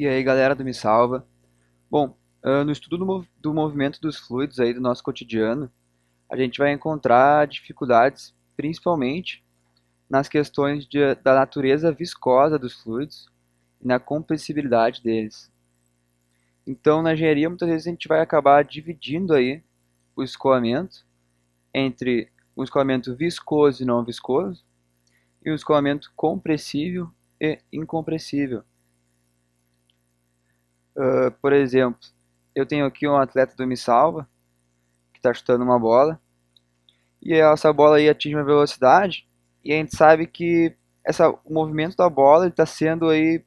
E aí, galera do Me Salva. Bom, no estudo do movimento dos fluidos aí do nosso cotidiano, a gente vai encontrar dificuldades principalmente nas questões da natureza viscosa dos fluidos e na compressibilidade deles. Então, na engenharia, muitas vezes a gente vai acabar dividindo aí o escoamento entre um escoamento viscoso e não viscoso e um escoamento compressível e incompressível. Por exemplo, eu tenho aqui um atleta do Me Salva que está chutando uma bola e essa bola aí atinge uma velocidade e a gente sabe que o movimento da bola está sendo aí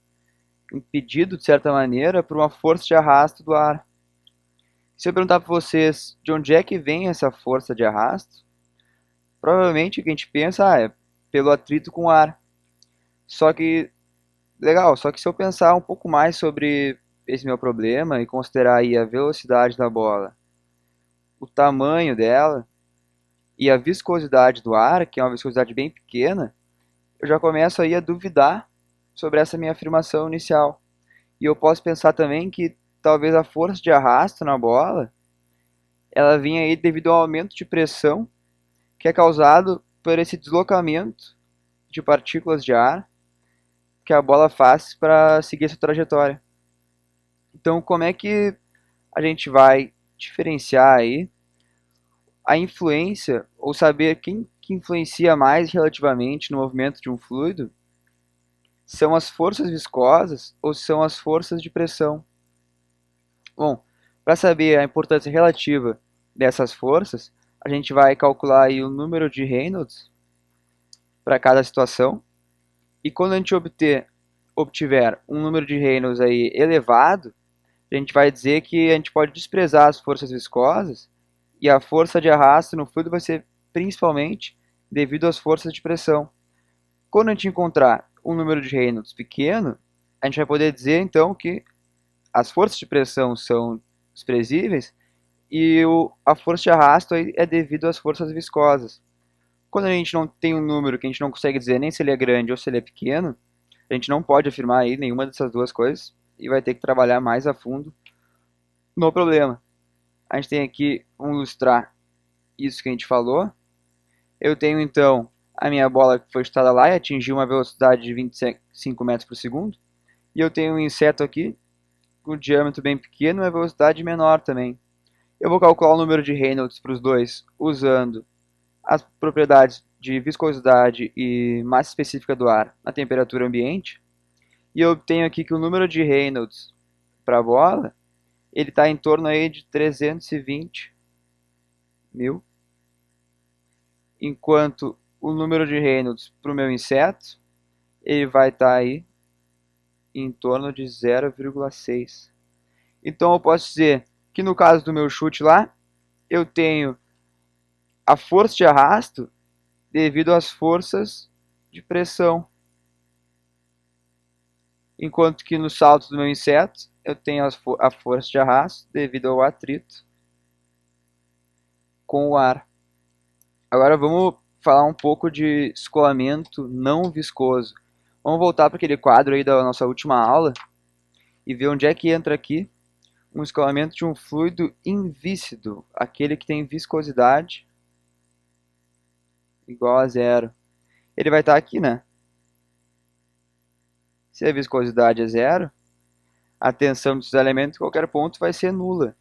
impedido de certa maneira por uma força de arrasto do ar. Se eu perguntar para vocês de onde é que vem essa força de arrasto, provavelmente o que a gente pensa é pelo atrito com o ar. Só que legal, só que se eu pensar um pouco mais sobre esse meu problema e considerar aí a velocidade da bola, o tamanho dela e a viscosidade do ar, que é uma viscosidade bem pequena, eu já começo aí a duvidar sobre essa minha afirmação inicial. E eu posso pensar também que talvez a força de arrasto na bola, ela vinha aí devido ao aumento de pressão que é causado por esse deslocamento de partículas de ar que a bola faz para seguir essa trajetória. Então, como é que a gente vai diferenciar aí a influência ou saber quem que influencia mais relativamente no movimento de um fluido? São as forças viscosas ou são as forças de pressão? Bom, para saber a importância relativa dessas forças, a gente vai calcular aí o número de Reynolds para cada situação. E quando a gente obtiver um número de Reynolds aí elevado, a gente vai dizer que a gente pode desprezar as forças viscosas e a força de arrasto no fluido vai ser principalmente devido às forças de pressão. Quando a gente encontrar um número de Reynolds pequeno, a gente vai poder dizer então que as forças de pressão são desprezíveis e a força de arrasto é devido às forças viscosas. Quando a gente não tem um número que a gente não consegue dizer nem se ele é grande ou se ele é pequeno, a gente não pode afirmar aí nenhuma dessas duas coisas e vai ter que trabalhar mais a fundo no problema. A gente tem aqui ilustrar isso que a gente falou. Eu tenho então a minha bola que foi chutada lá e atingiu uma velocidade de 25 metros por segundo. E eu tenho um inseto aqui com diâmetro bem pequeno e uma velocidade menor também. Eu vou calcular o número de Reynolds para os dois usando as propriedades de viscosidade e massa específica do ar na temperatura ambiente. E eu obtenho aqui que o número de Reynolds para a bola ele está em torno aí de 320 mil, enquanto o número de Reynolds para o meu inseto ele vai estar aí em torno de 0,6. Então eu posso dizer que no caso do meu chute lá, eu tenho a força de arrasto devido às forças de pressão, enquanto que no salto do meu inseto eu tenho a força de arrasto devido ao atrito com o ar. Agora vamos falar um pouco de escoamento não viscoso. Vamos voltar para aquele quadro aí da nossa última aula e ver onde é que entra aqui um escoamento de um fluido invíscido, aquele que tem viscosidade igual a zero. Ele vai estar aqui, né? Se a viscosidade é zero, a tensão desses elementos em qualquer ponto vai ser nula.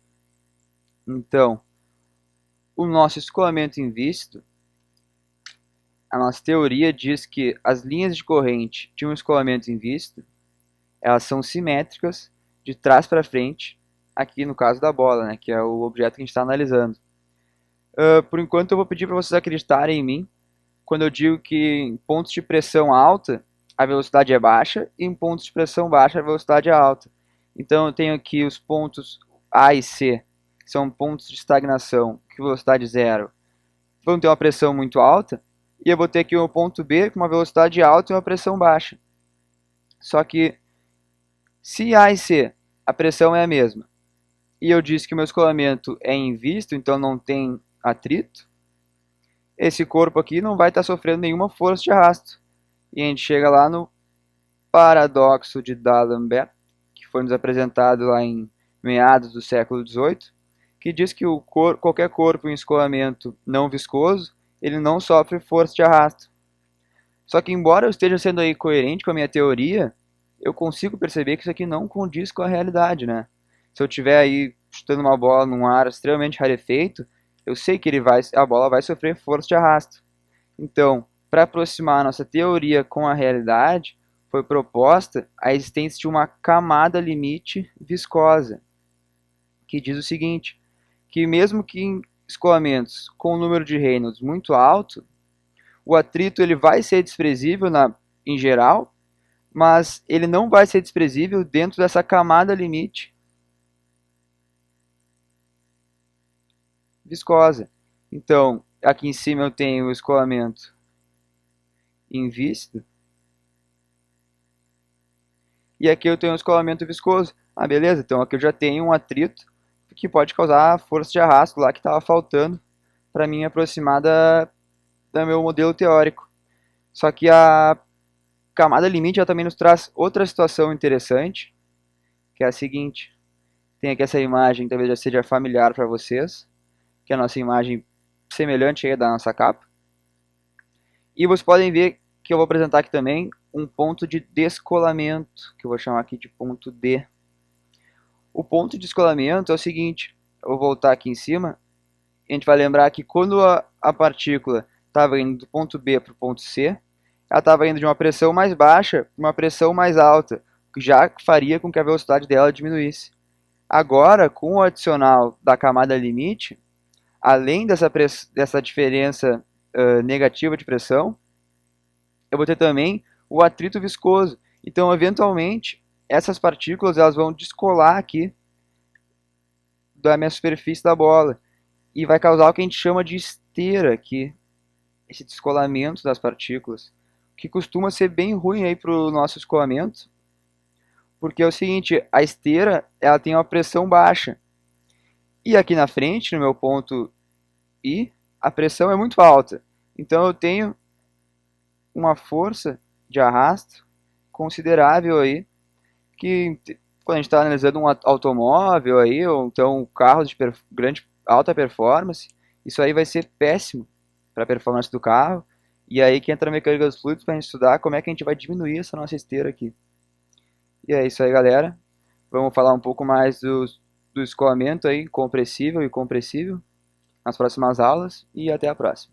Então, o nosso escoamento invíscido, a nossa teoria diz que as linhas de corrente de um escoamento invíscido, elas são simétricas de trás para frente, aqui no caso da bola, né, que é o objeto que a gente está analisando. Por enquanto eu vou pedir para vocês acreditarem em mim quando eu digo que em pontos de pressão alta a velocidade é baixa e em pontos de pressão baixa a velocidade é alta. Então eu tenho aqui os pontos A e C, que são pontos de estagnação, que velocidade zero, vão ter uma pressão muito alta, e eu vou ter aqui o ponto B com uma velocidade alta e uma pressão baixa. Só que se A e C a pressão é a mesma, e eu disse que o meu escoamento é invisto, então não tem atrito, esse corpo aqui não vai estar sofrendo nenhuma força de arrasto. E a gente chega lá no paradoxo de D'Alembert, que foi nos apresentado lá em meados do século XVIII, que diz que qualquer corpo em escoamento não viscoso, ele não sofre força de arrasto. Só que embora eu esteja sendo aí coerente com a minha teoria, eu consigo perceber que isso aqui não condiz com a realidade, né? Se eu estiver aí chutando uma bola num ar extremamente rarefeito, eu sei que a bola vai sofrer força de arrasto. Então, para aproximar a nossa teoria com a realidade, foi proposta a existência de uma camada limite viscosa, que diz o seguinte, que mesmo que em escoamentos com um número de Reynolds muito alto, o atrito ele vai ser desprezível em geral, mas ele não vai ser desprezível dentro dessa camada limite viscosa. Então, aqui em cima eu tenho o escoamento invíscido e aqui eu tenho o escoamento viscoso. Ah, beleza, então aqui eu já tenho um atrito que pode causar força de arrasto lá que estava faltando para mim aproximar do meu modelo teórico. Só que a camada limite ela também nos traz outra situação interessante, que é a seguinte. Tem aqui essa imagem, talvez já seja familiar para vocês, que é a nossa imagem semelhante aí da nossa capa. E vocês podem ver que eu vou apresentar aqui também um ponto de descolamento, que eu vou chamar aqui de ponto D. O ponto de descolamento é o seguinte, eu vou voltar aqui em cima, a gente vai lembrar que quando a partícula estava indo do ponto B para o ponto C, ela estava indo de uma pressão mais baixa para uma pressão mais alta, o que já faria com que a velocidade dela diminuísse. Agora, com o adicional da camada limite, além dessa diferença negativa de pressão, eu vou ter também o atrito viscoso. Então, eventualmente, essas partículas elas vão descolar aqui da minha superfície da bola e vai causar o que a gente chama de esteira aqui, esse descolamento das partículas, que costuma ser bem ruim aí para o nosso escoamento, porque é o seguinte, a esteira ela tem uma pressão baixa e aqui na frente, no meu ponto I, a pressão é muito alta. Então eu tenho uma força de arrasto considerável aí, que quando a gente está analisando um automóvel aí, ou então um carro de grande alta performance, isso aí vai ser péssimo para a performance do carro. E aí que entra a mecânica dos fluidos para a gente estudar como é que a gente vai diminuir essa nossa esteira aqui. E é isso aí, galera. Vamos falar um pouco mais do escoamento aí, compressível e compressível nas próximas aulas e até a próxima.